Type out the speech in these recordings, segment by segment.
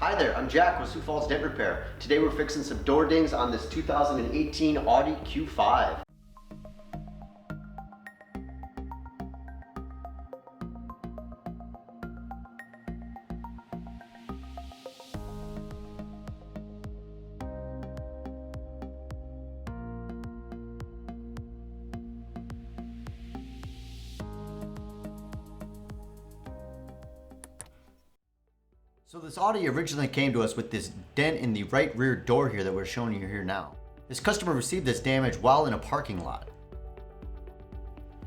Hi there, I'm Jack with Sioux Falls Dent Repair. Today we're fixing some door dings on this 2018 Audi Q5. So this Audi originally came to us with this dent in the right rear door here that we're showing you here now. This customer received this damage while in a parking lot.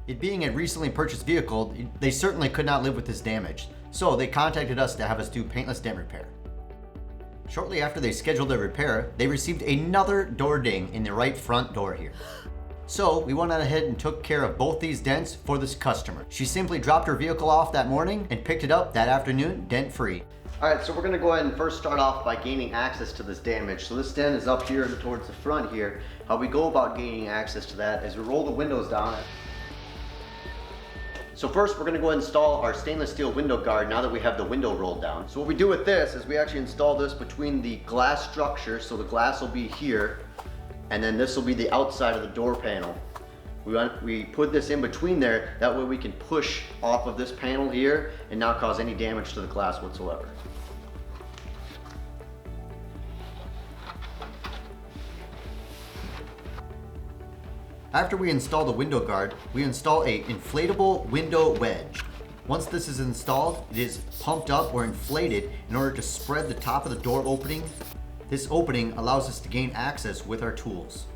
It being a recently purchased vehicle, they certainly could not live with this damage, so they contacted us to have us do paintless dent repair. Shortly after they scheduled their repair, they received another door ding in the right front door here. So we went on ahead and took care of both these dents for this customer. She simply dropped her vehicle off that morning and picked it up that afternoon dent free. Alright, so we're going to go ahead and first start off by gaining access to this damage. So this dent is up here towards the front here. How we go about gaining access to that is we roll the windows down. So first we're going to go ahead and install our stainless steel window guard now that we have the window rolled down. So what we do with this is we actually install this between the glass structure, so the glass will be here, and then this will be the outside of the door panel. We put this in between there, that way we can push off of this panel here and not cause any damage to the glass whatsoever. After we install the window guard, we install an inflatable window wedge. Once this is installed, it is pumped up or inflated in order to spread the top of the door opening. This opening allows us to gain access with our tools.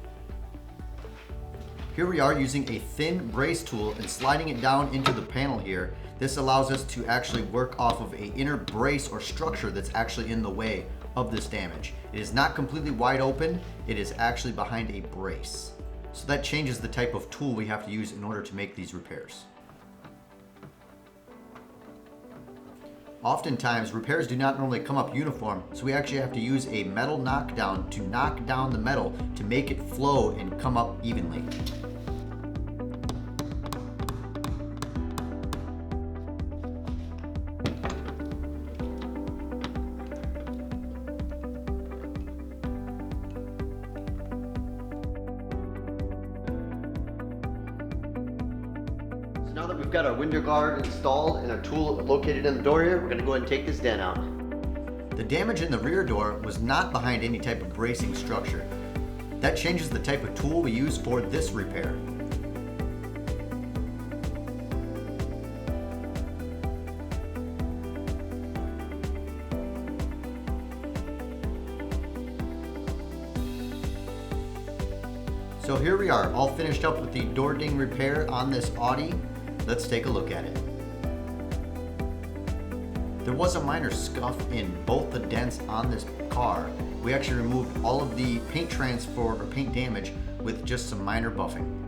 Here we are using a thin brace tool and sliding it down into the panel here. This allows us to actually work off of an inner brace or structure that's actually in the way of this damage. It is not completely wide open, it is actually behind a brace. So that changes the type of tool we have to use in order to make these repairs. Oftentimes, repairs do not normally come up uniform, so we actually have to use a metal knockdown to knock down the metal to make it flow and come up evenly. Now that we've got our window guard installed and our tool located in the door here, we're going to go ahead and take this dent out. The damage in the rear door was not behind any type of bracing structure. That changes the type of tool we use for this repair. So here we are, all finished up with the door ding repair on this Audi. Let's take a look at it. There was a minor scuff in both the dents on this car. We actually removed all of the paint transfer or paint damage with just some minor buffing.